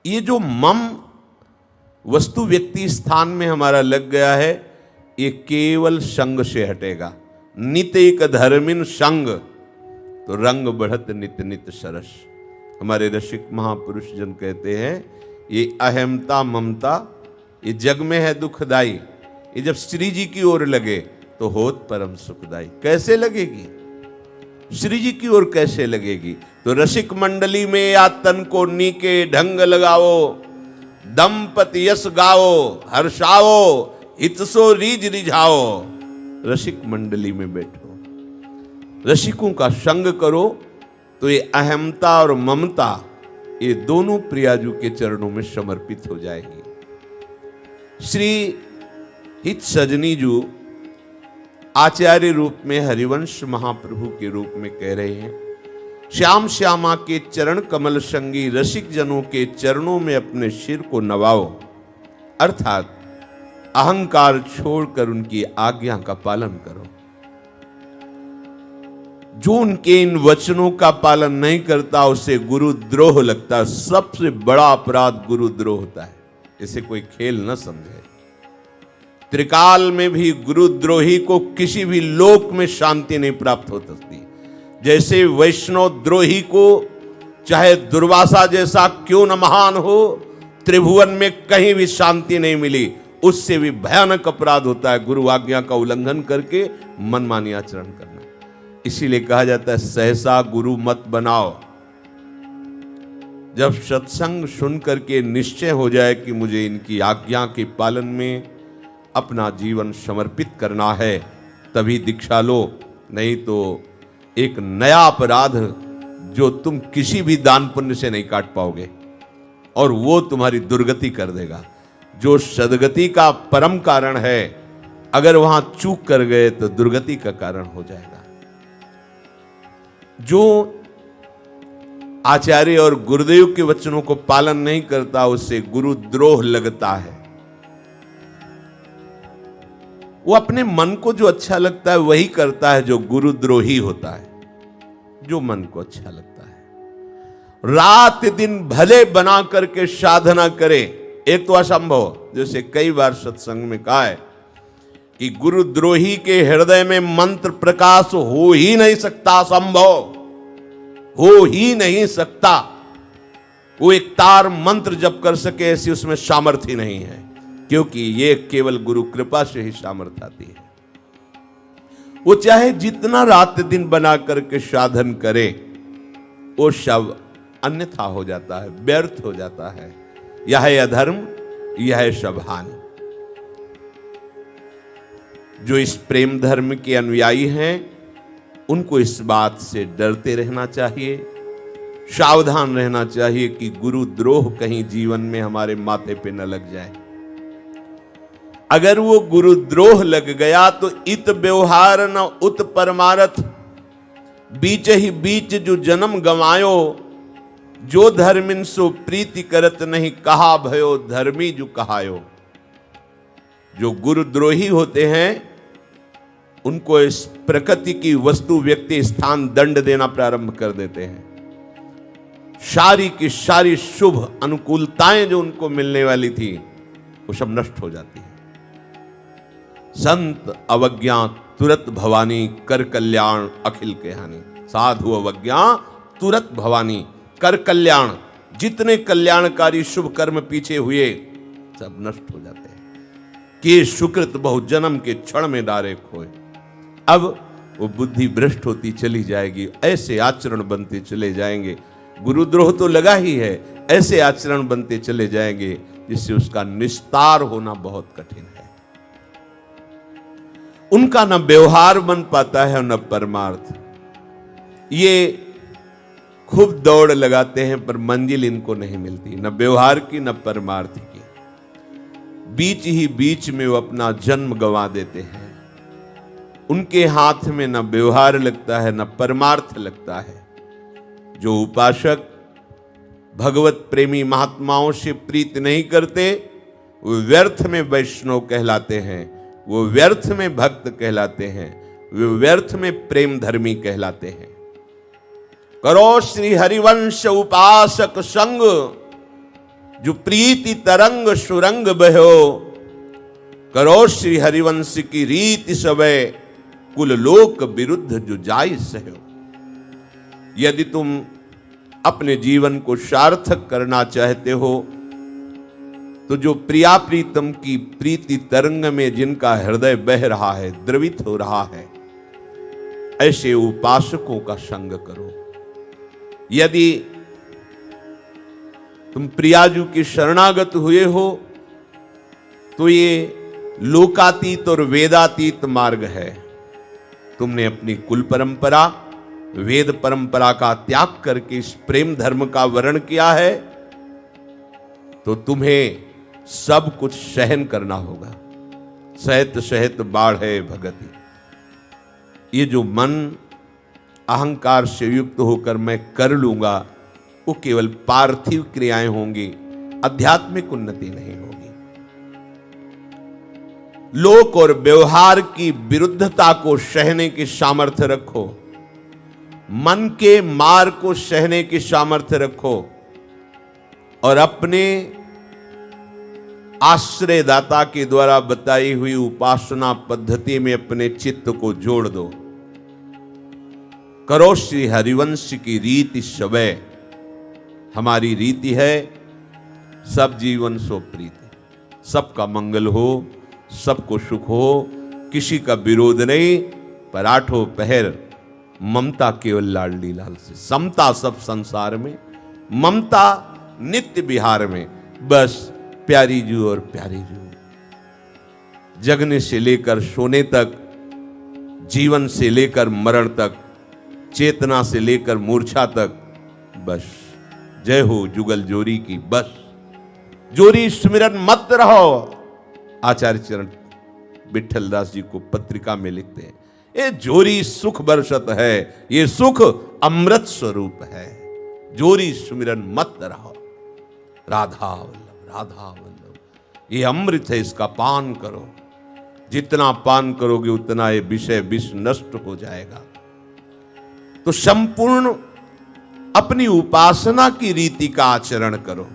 ये जो मम वस्तु व्यक्ति स्थान में हमारा लग गया है, ये केवल संग से हटेगा। नित एक धर्मिन संग तो रंग बढ़त नित नित सरस। हमारे रसिक महापुरुष जन कहते हैं ये अहमता ममता ये जग में है दुखदाई, ये जब श्री जी की ओर लगे तो होत परम सुखदाई। कैसे लगेगी श्री जी की ओर, कैसे लगेगी? तो रसिक मंडली में या तन को नीके ढंग लगाओ, दंपति यश गाओ हर्षाओ, हितसो रीज रिझाओ। रसिक मंडली में बैठो, रसिकों का संग करो तो ये अहमता और ममता ये दोनों प्रियाजू के चरणों में समर्पित हो जाएगी। श्री हित सजनी जू आचार्य रूप में हरिवंश महाप्रभु के रूप में कह रहे हैं, श्याम श्यामा के चरण कमल संगी रसिक जनों के चरणों में अपने सिर को नवाओ, अर्थात अहंकार छोड़कर उनकी आज्ञा का पालन करो। जो उनके इन वचनों का पालन नहीं करता उसे गुरुद्रोह लगता है। सबसे बड़ा अपराध गुरुद्रोह होता है, इसे कोई खेल न समझे। त्रिकाल में भी गुरुद्रोही को किसी भी लोक में शांति नहीं प्राप्त हो सकती। जैसे वैष्णव द्रोही को चाहे दुर्वासा जैसा क्यों न महान हो, त्रिभुवन में कहीं भी शांति नहीं मिली, उससे भी भयानक अपराध होता है गुरु आज्ञा का उल्लंघन करके मनमानी आचरण करना। इसीलिए कहा जाता है सहसा गुरु मत बनाओ। जब सत्संग सुन करके निश्चय हो जाए कि मुझे इनकी आज्ञा के पालन में अपना जीवन समर्पित करना है, तभी दीक्षा लो, नहीं तो एक नया अपराध जो तुम किसी भी दान पुण्य से नहीं काट पाओगे और वो तुम्हारी दुर्गति कर देगा। जो सदगति का परम कारण है, अगर वहां चूक कर गए तो दुर्गति का कारण हो जाएगा। जो आचार्य और गुरुदेव के वचनों को पालन नहीं करता उसे गुरुद्रोह लगता है। वो अपने मन को जो अच्छा लगता है वही करता है, जो गुरुद्रोही होता है। जो मन को अच्छा लगता है रात दिन भले बना करके साधना करे, एक तो असंभव, जैसे कई बार सत्संग में कहा है कि गुरुद्रोही के हृदय में मंत्र प्रकाश हो ही नहीं सकता, संभव हो ही नहीं सकता। वो एक तार मंत्र जप कर सके ऐसी उसमें सामर्थ्य नहीं है, क्योंकि ये केवल गुरु कृपा से ही सामर्थ्य आती है। वो चाहे जितना रात दिन बना करके साधन करे, वो सब अन्यथा हो जाता है, व्यर्थ हो जाता है। यह है अधर्म, यह है सब हानि। जो इस प्रेम धर्म के अनुयायी हैं उनको इस बात से डरते रहना चाहिए, सावधान रहना चाहिए कि गुरुद्रोह कहीं जीवन में हमारे माथे पे न लग जाए। अगर वो गुरुद्रोह लग गया तो इत व्यवहार न उत परमारथ, बीच ही बीच जो जन्म गंवायो, जो धर्मिन सो प्रीति करत नहीं, कहा भयो धर्मी जो कहायो। जो गुरुद्रोही होते हैं उनको इस प्रकृति की वस्तु व्यक्ति स्थान दंड देना प्रारंभ कर देते हैं। सारी की सारी शुभ अनुकूलताएं जो उनको मिलने वाली थी वो सब नष्ट हो जाती है। संत अवज्ञा तुरत भवानी, कर कल्याण अखिल के हानि। साधु अवज्ञा तुरत भवानी, कर कल्याण। जितने कल्याणकारी शुभ कर्म पीछे हुए सब नष्ट हो जाते हैं। कि सुकृत बहु जन्म के क्षण में डारे खोए। अब वो बुद्धि भ्रष्ट होती चली जाएगी, ऐसे आचरण बनते चले जाएंगे। गुरुद्रोह तो लगा ही है, ऐसे आचरण बनते चले जाएंगे जिससे उसका निस्तार होना बहुत कठिन है। उनका न व्यवहार बन पाता है न परमार्थ। ये खूब दौड़ लगाते हैं पर मंजिल इनको नहीं मिलती, न व्यवहार की न परमार्थ की। बीच ही बीच में वो अपना जन्म गंवा देते हैं। उनके हाथ में न व्यवहार लगता है न परमार्थ लगता है। जो उपासक भगवत प्रेमी महात्माओं से प्रीत नहीं करते वो व्यर्थ में वैष्णव कहलाते हैं, वो व्यर्थ में भक्त कहलाते हैं, वो व्यर्थ में प्रेम धर्मी कहलाते हैं। करो श्री हरिवंश उपासक संग, जो प्रीति तरंग सुरंग बहो, करो श्री हरिवंश की रीति सबे, कुल लोक विरुद्ध जो जाय सहो। यदि तुम अपने जीवन को सार्थक करना चाहते हो तो जो प्रिया प्रीतम की प्रीति तरंग में जिनका हृदय बह रहा है, द्रवित हो रहा है, ऐसे उपासकों का संग करो। यदि तुम प्रियाजू के शरणागत हुए हो तो ये लोकातीत और वेदातीत मार्ग है। तुमने अपनी कुल परंपरा, वेद परंपरा का त्याग करके इस प्रेम धर्म का वर्ण किया है, तो तुम्हें सब कुछ सहन करना होगा। सहत सहत बाढ़े भगति। ये जो मन अहंकार से युक्त होकर मैं कर लूंगा, वो केवल पार्थिव क्रियाएं होंगी, आध्यात्मिक उन्नति नहीं होगी। लोक और व्यवहार की विरुद्धता को सहने की सामर्थ्य रखो, मन के मार को सहने की सामर्थ्य रखो और अपने आश्रयदाता के द्वारा बताई हुई उपासना पद्धति में अपने चित्त को जोड़ दो। करो श्री हरिवंश की रीति सबे। हमारी रीति है सब जीवन सो प्रीति, सबका मंगल हो, सबको सुख हो, किसी का विरोध नहीं, पर आठों पहर ममता केवल लाडली लाल से, समता सब संसार में, ममता नित्य विहार में, बस प्यारी जू और प्यारी जू। जगने से लेकर सोने तक, जीवन से लेकर मरण तक, चेतना से लेकर मूर्छा तक, बस जय हो जुगल जोरी की। बस जोरी स्मरण मत रहो। आचार्य चरण विठल दास जी को पत्रिका में लिखते हैं, ये जोरी सुख बरसत है, ये सुख अमृत स्वरूप है। जोरी सुमिरन मत रहो। राधा वल्लभ, राधा वल्लभ, ये अमृत है, इसका पान करो। जितना पान करोगे उतना ये विषय विष नष्ट हो जाएगा। तो संपूर्ण अपनी उपासना की रीति का आचरण करो।